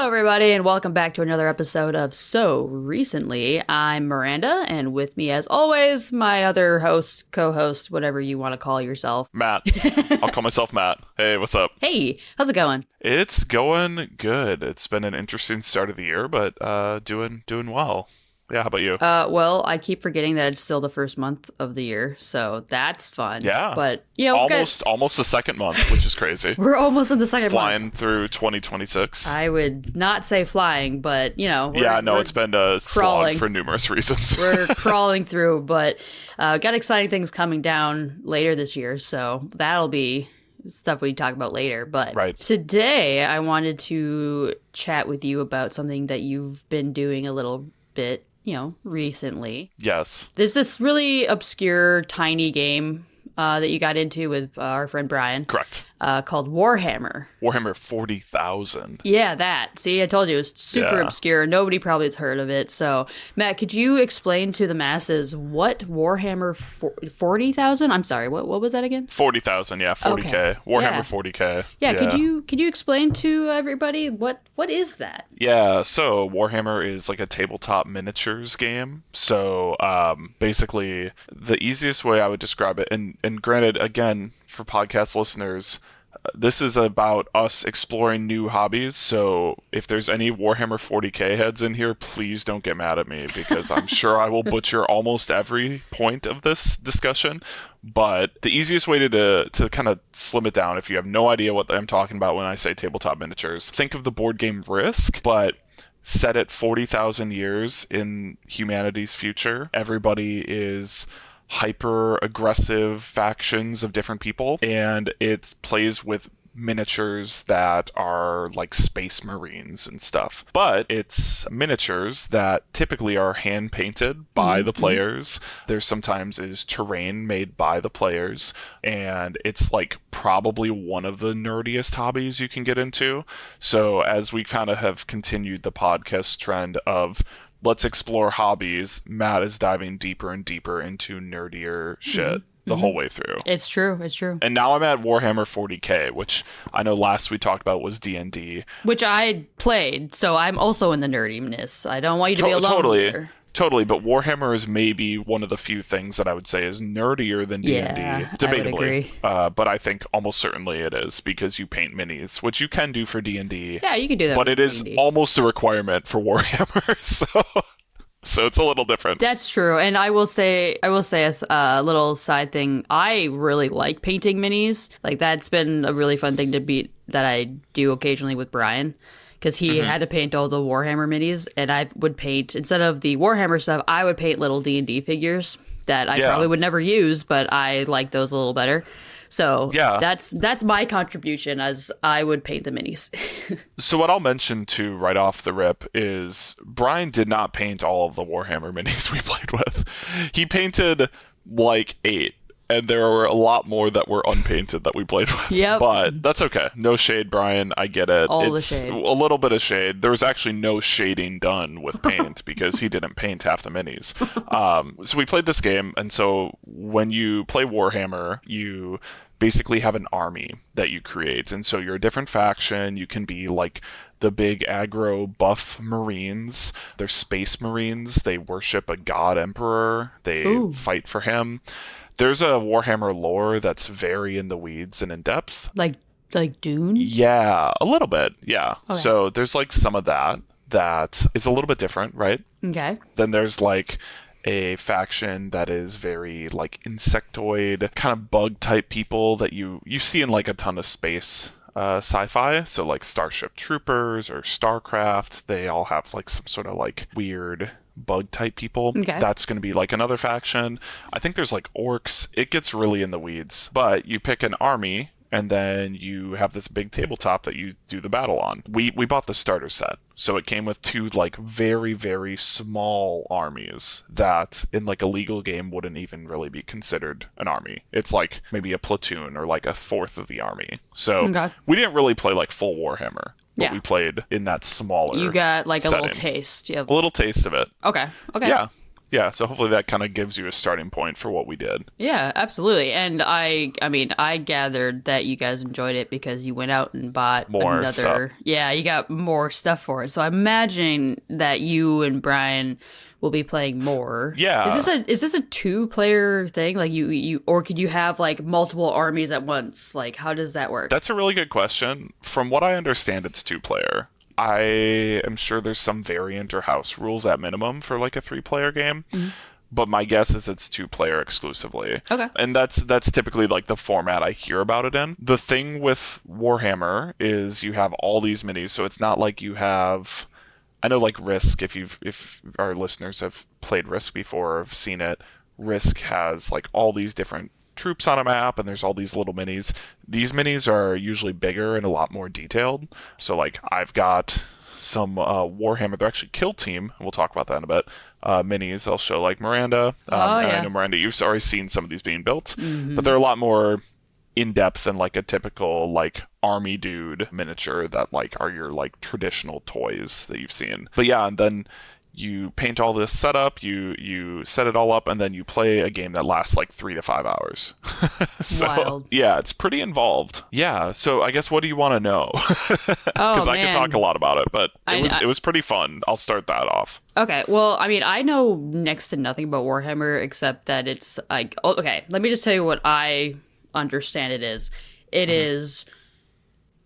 Hello, everybody, and welcome back to another episode of So Recently. I'm Miranda, and with me, as always, my other host, co-host, whatever you want to call yourself. Matt. I'll call myself Matt. Hey, what's up? Hey, how's it going? It's going good. It's been an interesting start of the year, but doing well. Yeah, how about you? Well, I keep forgetting that it's still the first month of the year, so that's fun. Yeah. But, you know, Almost the second month, which is crazy. we're almost in the second Flying month. through 2026. I would not say flying, but, you know. It's been a slog for numerous reasons. We're crawling through, but got exciting things coming down later this year, so that'll be stuff we talk about later. But Today, I wanted to chat with you about something that you've been doing a little bit, recently. Yes. There's this really obscure, tiny game that you got into with our friend Brian. Correct. Called Warhammer. Warhammer 40,000. Yeah, that. See, I told you, it's super obscure. Nobody probably has heard of it. So, Matt, could you explain to the masses what Warhammer 40,000? I'm sorry, what was that again? 40,000, yeah, 40K. Okay. Warhammer 40K. Yeah, could you explain to everybody what is that? Yeah, so Warhammer is like a tabletop miniatures game. So basically, the easiest way I would describe it, and granted, again, for podcast listeners, this is about us exploring new hobbies. So if there's any Warhammer 40K heads in here, please don't get mad at me, because I'm sure I will butcher almost every point of this discussion. But the easiest way to kind of slim it down, if you have no idea what I'm talking about when I say tabletop miniatures, think of the board game Risk, but set it 40,000 years in humanity's future. Everybody is hyper aggressive factions of different people, and it plays with miniatures that are like space marines and stuff, but it's miniatures that typically are hand painted by the players. There sometimes is terrain made by the players, and it's like probably one of the nerdiest hobbies you can get into. So as we kind of have continued the podcast trend of let's explore hobbies, Matt is diving deeper and deeper into nerdier shit the whole way through. It's true. And now I'm at Warhammer 40K, which I know last we talked about was D&D. Which I played, so I'm also in the nerdiness. I don't want you to be alone here. Totally, but Warhammer is maybe one of the few things that I would say is nerdier than D&D. Yeah, debatably. I would agree. But I think almost certainly it is, because you paint minis, which you can do for D&D. Yeah, you can do that. But it is D&D. almost a requirement for Warhammer, so it's a little different. That's true. And I will say as a little side thing, I really like painting minis. Like, that's been a really fun thing that I do occasionally with Brian. Because he had to paint all the Warhammer minis, and I would paint, instead of the Warhammer stuff, I would paint little D&D figures that I probably would never use, but I like those a little better. So that's my contribution, as I would paint the minis. So what I'll mention too right off the rip is Brian did not paint all of the Warhammer minis we played with. He painted like 8. And there were a lot more that were unpainted that we played with. Yep. But that's okay. No shade, Brian. I get it. The shade. A little bit of shade. There was actually no shading done with paint because he didn't paint half the minis. So we played this game, and so when you play Warhammer, you basically have an army that you create. And so you're a different faction. You can be like the big aggro buff Marines. They're space Marines. They worship a god emperor. They fight for him. There's a Warhammer lore that's very in the weeds and in depth. Like Dune? Yeah, a little bit, yeah. Okay. So there's like some of that is a little bit different, right? Okay. Then there's like a faction that is very like insectoid, kind of bug type people that you see in like a ton of space sci-fi. So like Starship Troopers or Starcraft, they all have like some sort of like weird bug type people. Okay. That's going to be like another faction. I think there's like orcs. It gets really in the weeds, but you pick an army and then you have this big tabletop that you do the battle on. We bought the starter set, so it came with 2 like very, very small armies that in like a legal game wouldn't even really be considered an army. It's like maybe a platoon or like a fourth of the army. So we didn't really play like full Warhammer. But we played in that smaller You got like setting. A little taste. A little taste of it. Okay. Yeah. Yeah, so hopefully that kind of gives you a starting point for what we did. Yeah, absolutely. And I mean, I gathered that you guys enjoyed it because you went out and bought More stuff. another. Yeah, you got more stuff for it. So I imagine that you and Brian will be playing more. Yeah. Is this a two-player thing? Like you or could you have like multiple armies at once? Like how does that work? That's a really good question. From what I understand, it's 2-player. I am sure there's some variant or house rules at minimum for like a 3-player game. Mhm. But my guess is it's 2-player exclusively. Okay. And that's typically like the format I hear about it in. The thing with Warhammer is you have all these minis, so it's not like you have, I know like Risk, if our listeners have played Risk before or have seen it, Risk has like all these different troops on a map, and there's all these little minis. These minis are usually bigger and a lot more detailed. So like I've got some Warhammer, they're actually Kill Team, and we'll talk about that in a bit, minis. I'll show like Miranda. And yeah. I know Miranda, you've already seen some of these being built, Mhm. but they're a lot more in-depth than like a typical like army dude miniature that like are your like traditional toys that you've seen. But yeah, and then you paint all this setup, you set it all up, and then you play a game that lasts like 3 to 5 hours. So, Wild. yeah, it's pretty involved. Yeah, so I guess what do you want to know? Because I could man. talk a lot about it, but I- it was pretty fun. I'll start that off. Okay, well, I mean, I know next to nothing about Warhammer except that it's like, oh, okay, let me just tell you what I understand it is. It is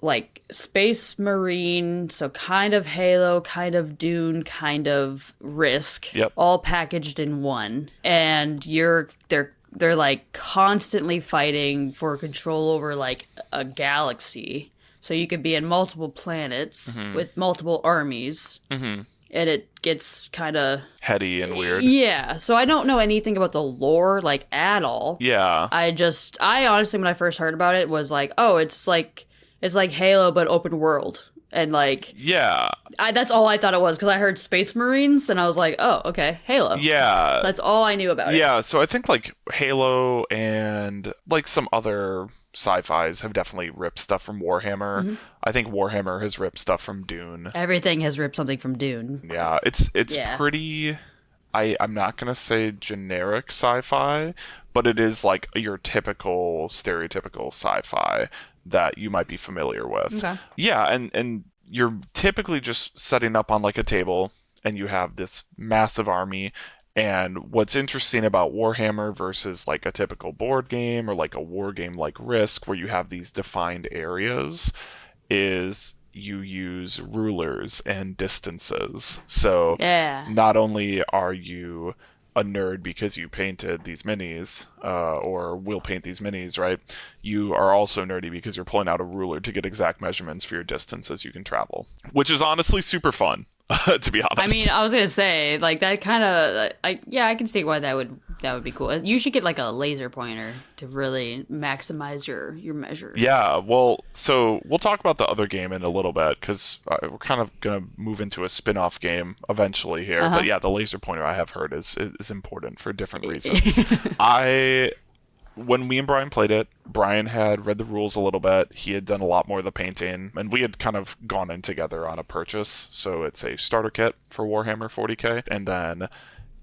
like Space Marine, so kind of Halo, kind of Dune, kind of Risk, Yep. all packaged in one. And they're like constantly fighting for control over like a galaxy. So you could be in multiple planets with multiple armies. Mm-hmm. And it gets kind of Heady and weird. Yeah, so I don't know anything about the lore like at all. Yeah. I honestly, when I first heard about it, was like, oh, it's like Halo but open world, and like Yeah. that's all I thought it was because I heard Space Marines and I was like, oh, okay, Halo. Yeah. That's all I knew about it. Yeah, so I think like Halo and like some other sci-fis have definitely ripped stuff from Warhammer. Mm-hmm. I think Warhammer has ripped stuff from Dune. Everything has ripped something from Dune. Yeah, it's Yeah. pretty, I'm not gonna say generic sci-fi, but it is like your typical stereotypical sci-fi that you might be familiar with. Okay. Yeah, and you're typically just setting up on like a table and you have this massive army. And what's interesting about Warhammer versus like a typical board game or like a war game like Risk, where you have these defined areas, is you use rulers and distances. So Yeah. not only are you a nerd because you painted these minis, or will paint these minis, right? You are also nerdy because you're pulling out a ruler to get exact measurements for your distances you can travel, which is honestly super fun. To be honest. I mean, I was gonna say like that kind of. I can see why that would be cool. You should get like a laser pointer to really maximize your measure. Yeah, well, so we'll talk about the other game in a little bit because we're kind of gonna move into a spin-off game eventually here. But yeah, the laser pointer I have heard is important for different reasons. When me and Brian played it, Brian had read the rules a little bit. He had done a lot more of the painting, and we had kind of gone in together on a purchase. So it's a starter kit for Warhammer 40K, and then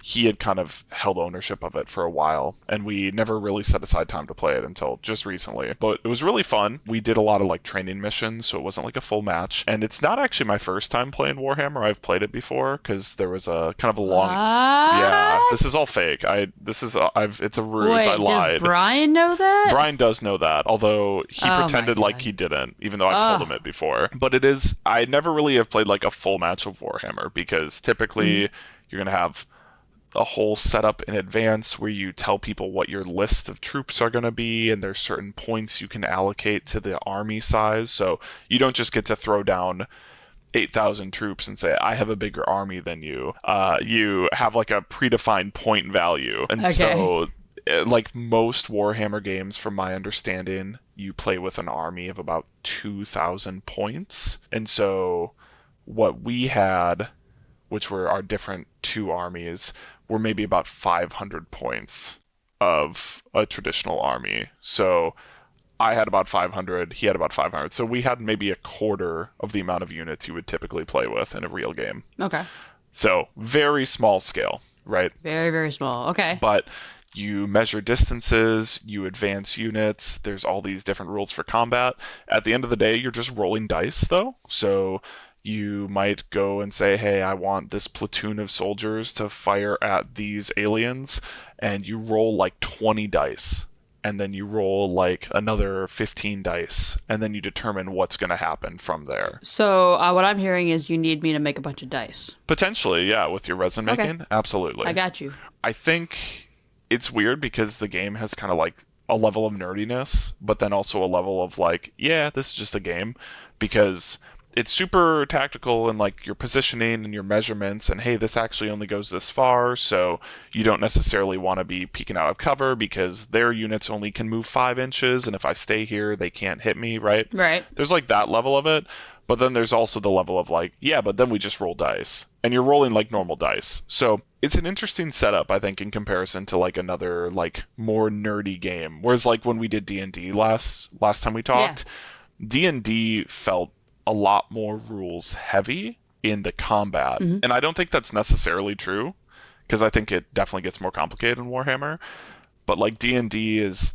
he had kind of held ownership of it for a while, and we never really set aside time to play it until just recently. But it was really fun. We did a lot of like training missions, so it wasn't like a full match. And it's not actually my first time playing Warhammer. I've played it before because there was a kind of a long. Yeah, this is all fake. It's a ruse. Wait, I lied. does Brian know that? Brian does know that, although he Oh my pretended like God. he didn't, even though I've told him it before. But it is, I never really have played like a full match of Warhammer because typically you're going to have a whole setup in advance where you tell people what your list of troops are going to be, and there's certain points you can allocate to the army size. So you don't just get to throw down 8,000 troops and say, I have a bigger army than you. You have like a predefined point value. And so like most Warhammer games, from my understanding, you play with an army of about 2,000 points. And so what we had, which were our different two armies, were maybe about 500 points of a traditional army. So I had about 500, he had about 500. So we had maybe a quarter of the amount of units you would typically play with in a real game. Okay. So very small scale. right? Very, very small. Okay. But you measure distances, you advance units, there's all these different rules for combat. At the end of the day, you're just rolling dice, though. So you might go and say, hey, I want this platoon of soldiers to fire at these aliens, and you roll like 20 dice. And then you roll like another 15 dice, and then you determine what's going to happen from there. So what I'm hearing is you need me to make a bunch of dice. Potentially, yeah, with your resin making, Okay. absolutely. I got you. I think it's weird because the game has kind of like a level of nerdiness, but then also a level of like, yeah, this is just a game, because it's super tactical in like your positioning and your measurements, and hey, this actually only goes this far, so you don't necessarily want to be peeking out of cover because their units only can move 5 inches, and if I stay here, they can't hit me, right? Right. There's like that level of it, but then there's also the level of like, yeah, but then we just roll dice, and you're rolling like normal dice. So it's an interesting setup, I think, in comparison to like another like more nerdy game. Whereas like when we did D&D last time we talked, D&D felt a lot more rules heavy in the combat. Mm-hmm. And I don't think that's necessarily true, because I think it definitely gets more complicated in Warhammer. But like D&D is,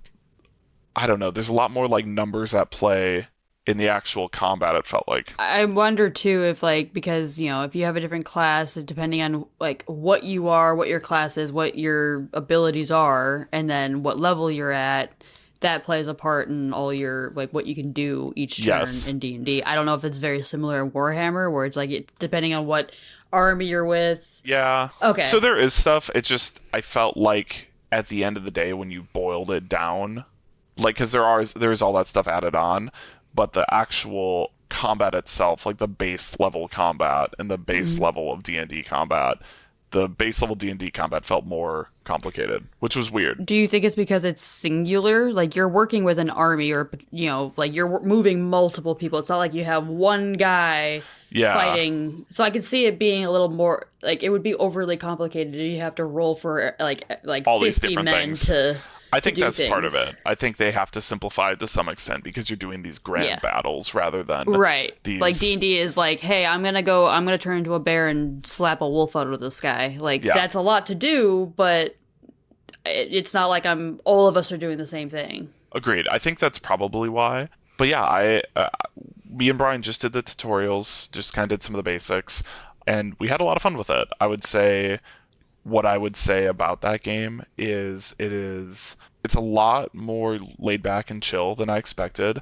I don't know, there's a lot more like numbers at play in the actual combat, it felt like. I wonder too if like, because if you have a different class, depending on like what you are, what your class is, what your abilities are, and then what level you're at, that plays a part in all your like what you can do each turn in D&D. I don't know if it's very similar in Warhammer, where it's like depending on what army you're with. Yeah. Okay. So there is stuff. It just, I felt like at the end of the day when you boiled it down, like, because there's all that stuff added on, but the actual combat itself, like the base level combat and the base level of D&D combat, the base level D&D combat felt more complicated, which was weird. Do you think it's because it's singular? Like you're working with an army, or like you're moving multiple people. It's not like you have one guy fighting. So I could see it being a little more like it would be overly complicated. You have to roll for like all 50 these different men things. to I think do that's part of things. it. I think they have to simplify it to some extent because you're doing these grand battles rather than these... Like D&D is like, hey, I'm gonna turn into a bear and slap a wolf out of the sky. Like that's a lot to do, but it's not like all of us are doing the same thing. Agreed. I think that's probably why. But yeah, me and Brian just did the tutorials, just kind of did some of the basics, and we had a lot of fun with it. What I would say about that game is it's a lot more laid back and chill than I expected,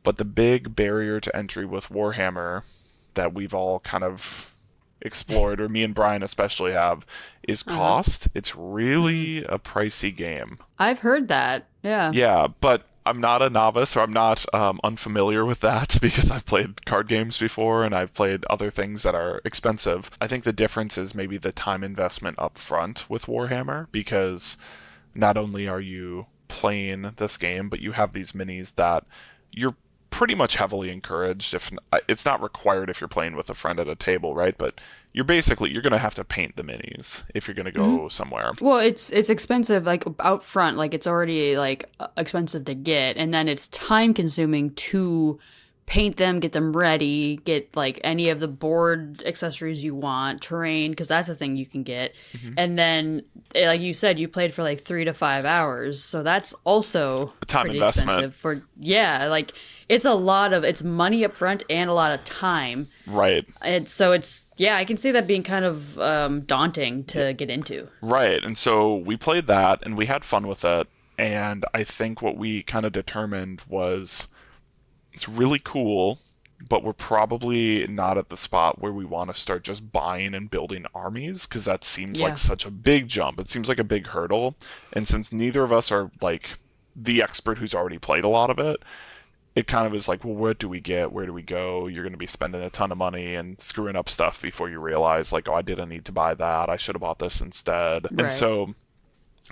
but the big barrier to entry with Warhammer that we've all kind of explored, or me and Brian especially have, is cost. It's really a pricey game. I've heard that. Yeah. Yeah, but I'm not a novice, or I'm not unfamiliar with that because I've played card games before and I've played other things that are expensive. I think the difference is maybe the time investment up front with Warhammer, because not only are you playing this game, but you have these minis that you're pretty much heavily encouraged. If it's not required if you're playing with a friend at a table, right? But you're going to have to paint the minis if you're going to go somewhere. Well, it's expensive, like out front, like it's already like expensive to get, and then it's time consuming to paint them, get them ready, get like any of the board accessories you want, terrain, because that's a thing you can get. And then, like you said, you played for like 3 to 5 hours, so that's also a time pretty investment. expensive. Like it's money up front and a lot of time. Right. And so I can see that being kind of daunting to get into. Right. And so we played that and we had fun with it. And I think what we kind of determined was it's really cool, but we're probably not at the spot where we want to start just buying and building armies, because that seems like such a big jump. It seems like a big hurdle. And since neither of us are like the expert who's already played a lot of it, it kind of is like, well, what do we get? Where do we go? You're going to be spending a ton of money and screwing up stuff before you realize, like, oh, I didn't need to buy that. I should have bought this instead. Right. And so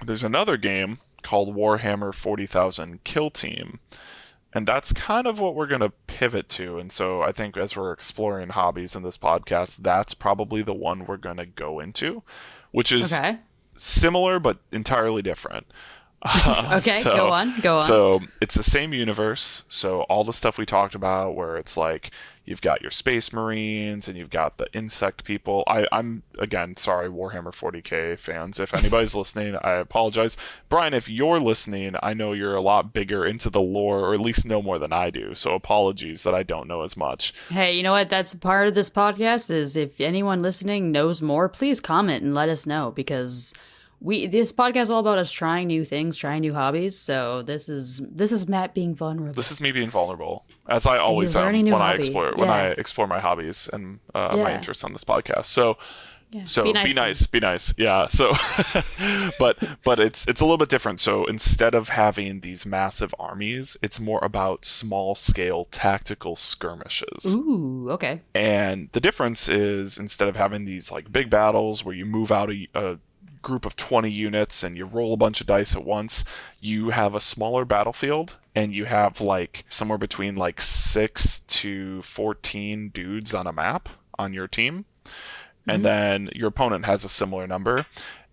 there's another game called Warhammer 40,000 Kill Team. And that's kind of what we're going to pivot to. And so I think as we're exploring hobbies in this podcast, that's probably the one we're going to go into, which is similar but entirely different. Okay, go on. Go on. So it's the same universe. So all the stuff we talked about, where it's like you've got your space marines and you've got the insect people. I'm again sorry, Warhammer 40k fans. If anybody's listening, I apologize. Brian, if you're listening, I know you're a lot bigger into the lore, or at least know more than I do. So apologies that I don't know as much. Hey, you know what? That's part of this podcast is if anyone listening knows more, please comment and let us know because this podcast is all about us trying new things, trying new hobbies. So this is Matt being vulnerable. This is me being vulnerable, as I always am when I explore my hobbies and my interests on this podcast. So be nice. Yeah. So, but it's a little bit different. So instead of having these massive armies, it's more about small scale tactical skirmishes. Ooh, okay. And the difference is instead of having these like big battles where you move out a group of 20 units and you roll a bunch of dice at once, you have a smaller battlefield and you have like somewhere between like 6 to 14 dudes on a map on your team. And then your opponent has a similar number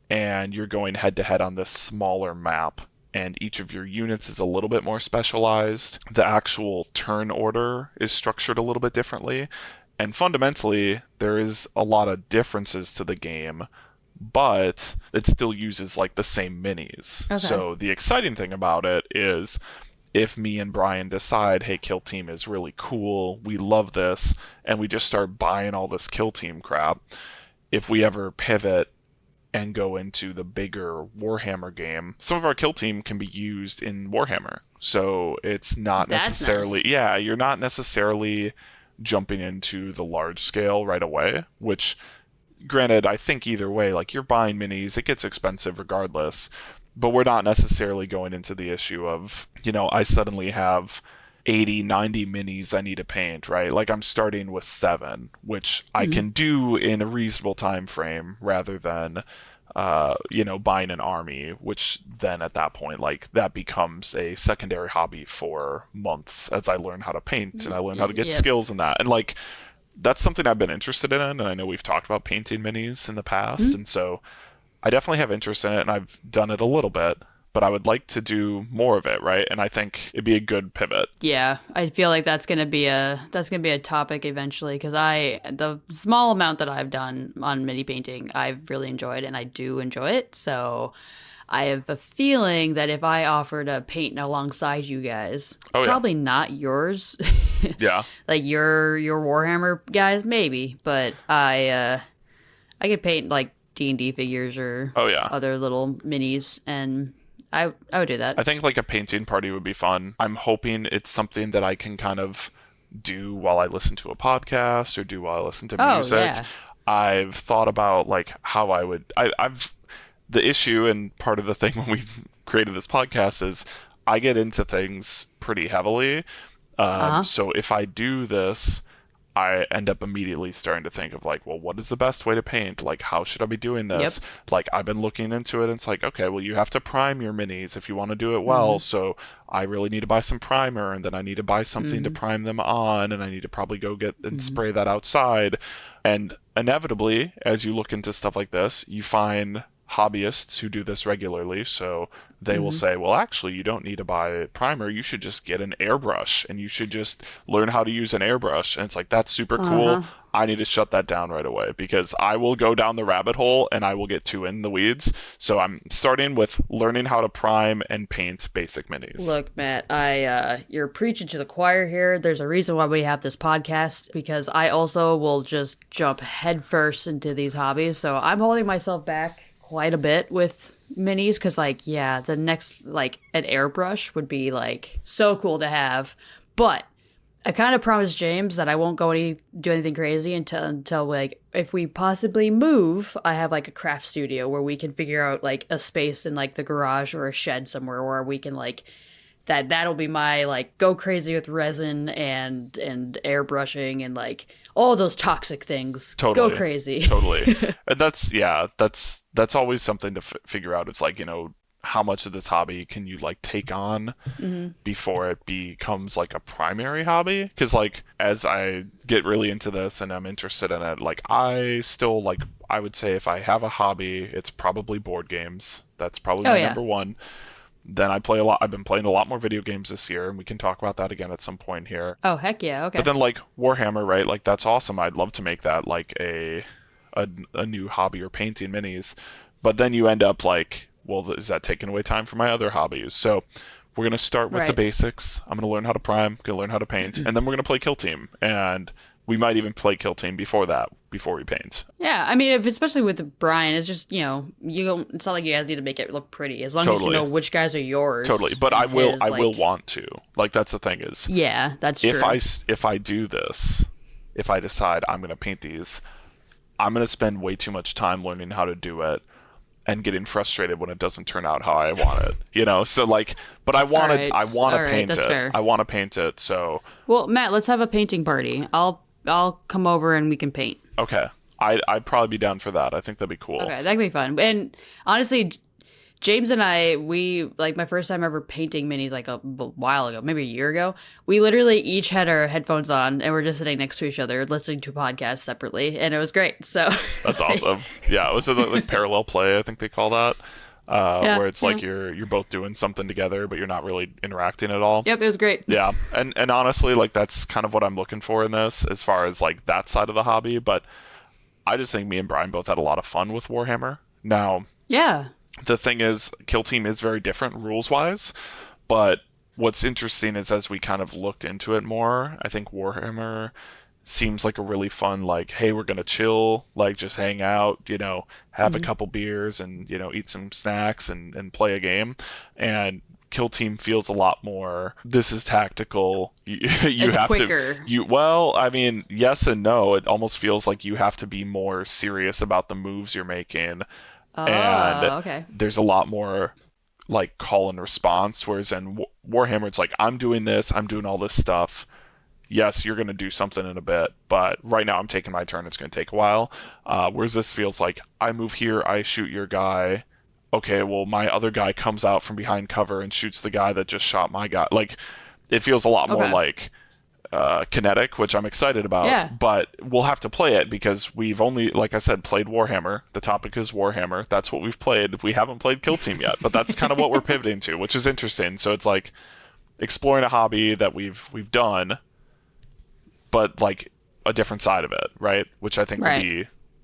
and you're going head to head on this smaller map, and each of your units is a little bit more specialized. The actual turn order is structured a little bit differently, and fundamentally there is a lot of differences to the game, but it still uses like the same minis. Okay. So the exciting thing about it is if me and Brian decide, hey, Kill Team is really cool, we love this, and we just start buying all this Kill Team crap, if we ever pivot and go into the bigger Warhammer game, some of our Kill Team can be used in Warhammer. So it's not necessarily, nice. You're not necessarily jumping into the large scale right away, which granted, I think either way, like you're buying minis, it gets expensive regardless, but we're not necessarily going into the issue of, I suddenly have 80, 90 minis I need to paint, right? Like I'm starting with 7, which I can do in a reasonable time frame rather than, buying an army, which then at that point, like that becomes a secondary hobby for months as I learn how to paint and I learn how to get skills in that. And like, that's something I've been interested in, and I know we've talked about painting minis in the past, and so I definitely have interest in it, and I've done it a little bit, but I would like to do more of it, right? And I think it'd be a good pivot. Yeah, I feel like that's gonna be a topic eventually, because the small amount that I've done on mini painting, I've really enjoyed, and I do enjoy it, so I have a feeling that if I offered to paint alongside you guys, probably not yours. Yeah. Like your Warhammer guys, maybe, but I could paint like D&D figures or other little minis, and I would do that. I think like a painting party would be fun. I'm hoping it's something that I can kind of do while I listen to a podcast or do while I listen to music. Yeah. I've thought about like how I've the issue and part of the thing when we created this podcast is I get into things pretty heavily. So if I do this, I end up immediately starting to think of like, well, what is the best way to paint? Like, how should I be doing this? Yep. Like, I've been looking into it, and it's like, okay, well, you have to prime your minis if you want to do it well. So I really need to buy some primer, and then I need to buy something to prime them on, and I need to probably go get and spray that outside. And inevitably, as you look into stuff like this, you find hobbyists who do this regularly, so they will say, well, actually, you don't need to buy a primer, you should just get an airbrush and you should just learn how to use an airbrush. And it's like, that's super cool. I need to shut that down right away because I will go down the rabbit hole and I will get too in the weeds. So I'm starting with learning how to prime and paint basic minis. Look, Matt, you're preaching to the choir here. There's a reason why we have this podcast, because I also will just jump headfirst into these hobbies. So I'm holding myself back quite a bit with minis because the next an airbrush would be like so cool to have, but I kind of promised James that I won't do anything crazy until like if we possibly move, I have like a craft studio where we can figure out like a space in like the garage or a shed somewhere where we can like that'll be my like go crazy with resin and airbrushing and like all those toxic things. Totally. Go crazy. Totally. And that's always something to figure out. It's like, how much of this hobby can you like take on before it becomes like a primary hobby? Because like as I get really into this and I'm interested in it, like I still like, I would say if I have a hobby, it's probably board games. That's probably my number one. Then I play a lot. I've been playing a lot more video games this year, and we can talk about that again at some point here. Oh, heck yeah. Okay. But then like Warhammer, right? Like that's awesome. I'd love to make that like a new hobby or painting minis. But then you end up like, well, is that taking away time from my other hobbies? So we're gonna start with the basics. I'm gonna learn how to prime, gonna learn how to paint, and then we're gonna play Kill Team. And we might even play Kill Team before that, before we paint. Yeah, I mean, especially with Brian, it's just, you don't. It's not like you guys need to make it look pretty, as long as you know which guys are yours. Totally, but I will want to. Like that's the thing is. Yeah, that's true. If I do this, if I decide I'm gonna paint these, I'm gonna spend way too much time learning how to do it, and getting frustrated when it doesn't turn out how I want it. So like, but I want to paint it. Fair. I want to paint it. So. Well, Matt, let's have a painting party. I'll come over and we can paint. Okay. I'd probably be down for that. I think that'd be cool. Okay, that'd be fun. And honestly, James and I, like my first time ever painting minis like a while ago, maybe a year ago, we literally each had our headphones on and we're just sitting next to each other listening to podcasts separately, and it was great. So that's awesome. Yeah, it was like parallel play, I think they call that. Where it's like you're both doing something together, but you're not really interacting at all. Yep, it was great. Yeah, and honestly, like that's kind of what I'm looking for in this, as far as like that side of the hobby. But I just think me and Brian both had a lot of fun with Warhammer. Now, yeah, the thing is, Kill Team is very different rules wise, but what's interesting is as we kind of looked into it more, I think Warhammer seems like a really fun, like, hey, we're gonna chill, like just hang out, have a couple beers and eat some snacks and play a game. And Kill Team feels a lot more, this is tactical. It's have quicker. Well, I mean, yes and no. It almost feels like you have to be more serious about the moves you're making. And okay. There's a lot more like call and response, whereas in Warhammer it's like, I'm doing this, I'm doing all this stuff. Yes, you're going to do something in a bit, but right now I'm taking my turn. It's going to take a while. Whereas this feels like, I move here, I shoot your guy. Okay, well, my other guy comes out from behind cover and shoots the guy that just shot my guy. Like, it feels a lot more like kinetic, which I'm excited about. Yeah. But we'll have to play it because we've only, like I said, played Warhammer. The topic is Warhammer. That's what we've played. We haven't played Kill Team yet, but that's kind of what we're pivoting to, which is interesting. So it's like exploring a hobby that we've done, but like a different side of it, right? Which I think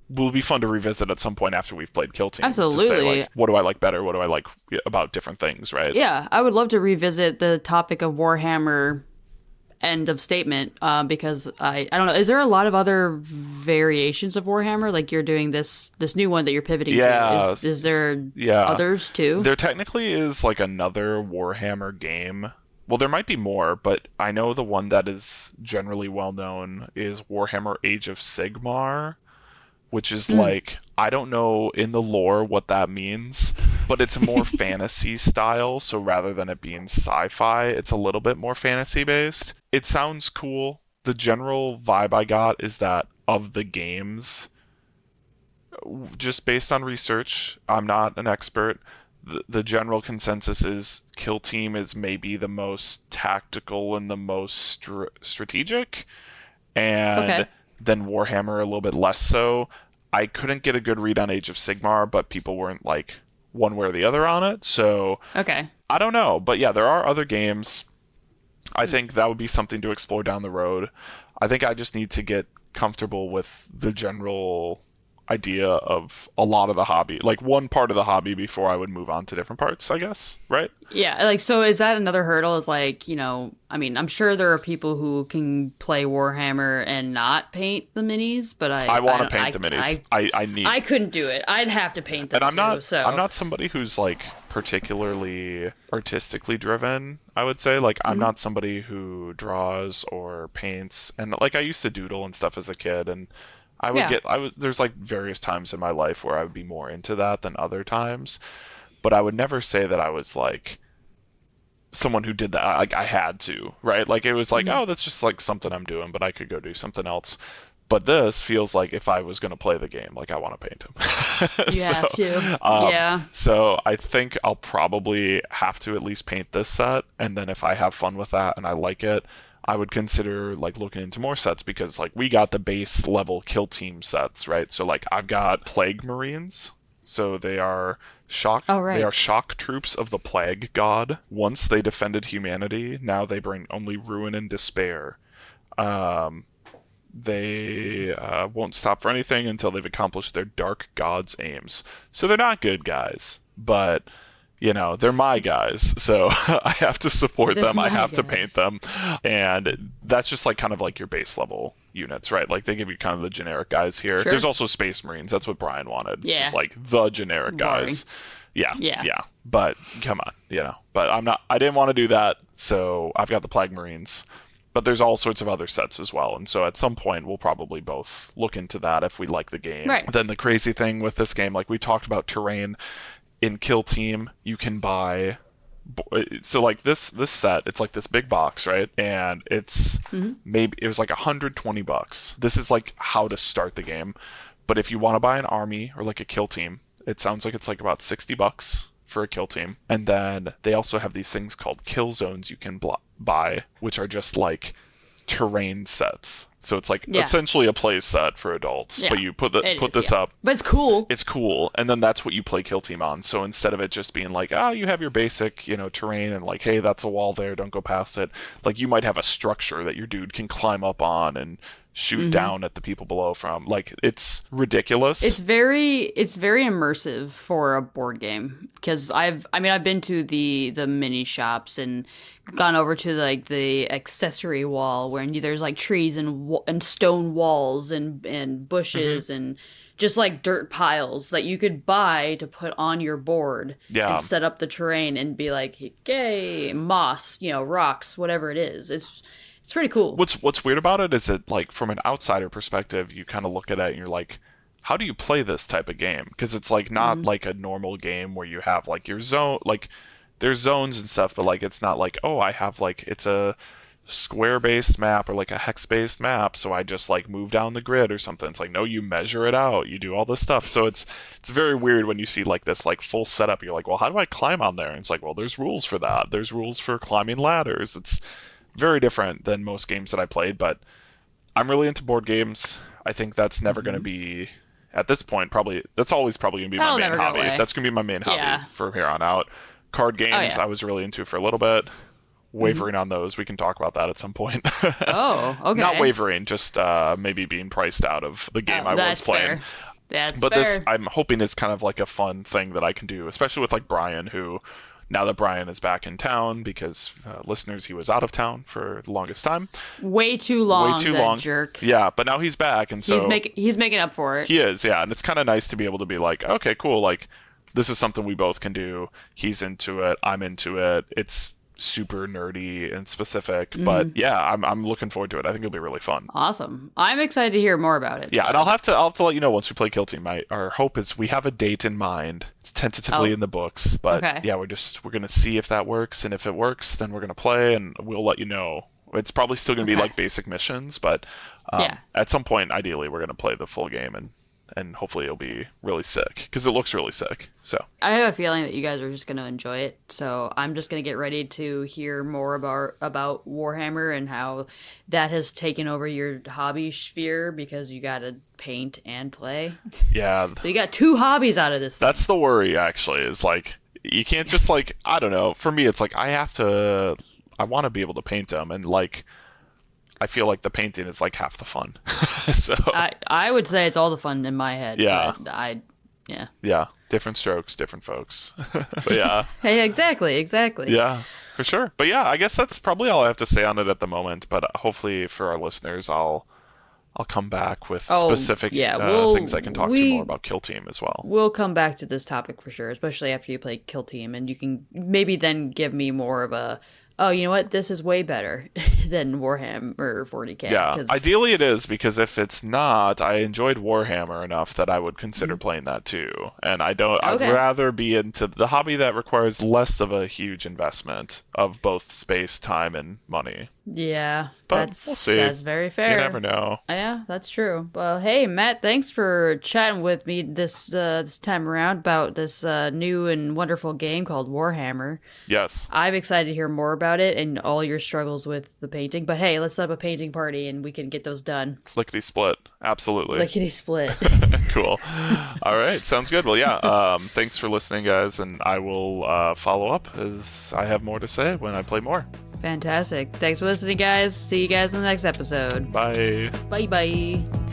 will be fun to revisit at some point after we've played Kill Team. Absolutely. To say, like, what do I like better? What do I like about different things, right? Yeah, I would love to revisit the topic of Warhammer end of statement, because I don't know, is there a lot of other variations of Warhammer? Like you're doing this new one that you're pivoting to. Is there others too? There technically is like another Warhammer game. Well, there might be more, but I know the one that is generally well known is Warhammer Age of Sigmar, which is like, I don't know in the lore what that means, but it's a more fantasy style. So rather than it being sci-fi, it's a little bit more fantasy based. It sounds cool. The general vibe I got is that of the games, just based on research, I'm not an expert, the general consensus is Kill Team is maybe the most tactical and the most strategic, and then Warhammer a little bit less so. I couldn't get a good read on Age of Sigmar, but people weren't like one way or the other on it, so I don't know. But yeah, there are other games. I think that would be something to explore down the road. I think I just need to get comfortable with the general idea of a lot of the hobby, like one part of the hobby, before I would move on to different parts, I guess, right? Yeah, like, so is that another hurdle? Is like, I mean, I'm sure there are people who can play Warhammer and not paint the minis, but I want to paint the minis. I couldn't do it. I'd have to paint them. And I'm not somebody who's like particularly artistically driven, I would say. Like, I'm not somebody who draws or paints, and like I used to doodle and stuff as a kid, and there's like various times in my life where I would be more into that than other times, but I would never say that I was like someone who did that. Like, I had to, right? Like, it was like, oh, that's just like something I'm doing, but I could go do something else. But this feels like if I was going to play the game, like, I want to paint him. You have to. So I think I'll probably have to at least paint this set, and then if I have fun with that and I like it, I would consider like looking into more sets, because like we got the base level Kill Team sets, right? So like I've got Plague Marines. So they are shock. Oh, right. They are shock troops of the plague god. Once they defended humanity, now they bring only ruin and despair. They won't stop for anything until they've accomplished their dark god's aims. So they're not good guys, but they're my guys, so I have to support them. I have to paint them, and that's just like kind of like your base level units, right? Like they give you kind of the generic guys here. Sure. There's also Space Marines. That's what Brian wanted. Yeah. Just like the generic guys. Yeah. But come on, But I didn't want to do that, so I've got the Plague Marines. But there's all sorts of other sets as well, and so at some point we'll probably both look into that if we like the game. Right. Then the crazy thing with this game, like we talked about terrain, in Kill Team you can buy. So like this set, it's like this big box, right? And it's maybe it was like $120. This is like how to start the game. But if you want to buy an army or like a kill team, it sounds like it's like about $60 for a kill team. And then they also have these things called kill zones you can buy, which are just like terrain sets. So it's like essentially a play set for adults, but you put this up. But it's cool. It's cool, and then that's what you play Kill Team on. So instead of it just being like, you have your basic, terrain, and like, hey, that's a wall there, don't go past it. Like you might have a structure that your dude can climb up on and shoot down at the people below from. Like it's ridiculous. It's very immersive for a board game, because I've been to the mini shops and gone over to like the accessory wall where there's like trees and stone walls and bushes and just like dirt piles that you could buy to put on your board and set up the terrain and be like, hey, moss, rocks, whatever it is. It's pretty cool. What's weird about it is that, like, from an outsider perspective, you kind of look at it and you're like, how do you play this type of game? Because it's like not like a normal game where you have like your zone, like there's zones and stuff, but like it's not like, I have like it's a square-based map or like a hex-based map, so I just like move down the grid or something. It's like, no, you measure it out, you do all this stuff. So it's very weird when you see like this like full setup. You're like, well, how do I climb on there? And it's like, well, there's rules for that. There's rules for climbing ladders. It's very different than most games that I played, but I'm really into board games. I think that's never going to be, at this point, that's always probably going to be my main hobby. That's going to be my main hobby from here on out. Card games, I was really into for a little bit. Wavering on those, we can talk about that at some point. Oh, okay. Not wavering, just maybe being priced out of the game I was playing. That's but fair. This, I'm hoping, is kind of like a fun thing that I can do, especially with like Brian, who, now that Brian is back in town, because listeners, he was out of town for the longest time. Way too long, jerk. Yeah, but now he's back, and so he's making up for it. He is, yeah, and it's kind of nice to be able to be like, okay, cool, like this is something we both can do. He's into it, I'm into it. It's super nerdy and specific, but yeah, I'm looking forward to it. I think it'll be really fun. Awesome. I'm excited to hear more about it. Yeah, and I'll have to let you know once we play Kill Team. Our hope is we have a date in mind. It's tentatively in the books, but yeah, we're gonna see if that works, and if it works, then we're gonna play, and we'll let you know. It's probably still gonna be like basic missions, but at some point, ideally, we're gonna play the full game, and hopefully it'll be really sick, because it looks really sick. So I have a feeling that you guys are just going to enjoy it, so I'm just going to get ready to hear more about Warhammer and how that has taken over your hobby sphere, because you got to paint and play. Yeah. So you got two hobbies out of this thing. That's the worry, actually, is like you can't just like, I don't know, for me it's like I want to be able to paint them, and like I feel like the painting is like half the fun. So I would say it's all the fun in my head. Yeah. But yeah, different strokes, different folks. But yeah. Hey, exactly. Yeah, for sure. But yeah, I guess that's probably all I have to say on it at the moment. But hopefully for our listeners, I'll come back with specific things I can talk to more about Kill Team as well. We'll come back to this topic for sure, especially after you play Kill Team, and you can maybe then give me more of a, oh, you know what? This is way better than Warhammer 40K. Yeah, ideally it is, because if it's not, I enjoyed Warhammer enough that I would consider playing that too. And I'd rather be into the hobby that requires less of a huge investment of both space, time, and money. Yeah, But we'll see. that's very fair. You never know. Yeah, that's true. Well, hey Matt, thanks for chatting with me this time around about this new and wonderful game called Warhammer. Yes. I'm excited to hear more about it and all your struggles with the painting. But hey, let's set up a painting party and we can get those done. Lickety split. Absolutely. Lickety split. Cool. All right. Sounds good. Well, yeah. Thanks for listening, guys, and I will follow up as I have more to say when I play more. Fantastic. Thanks for listening, guys. See you guys in the next episode. Bye. Bye bye.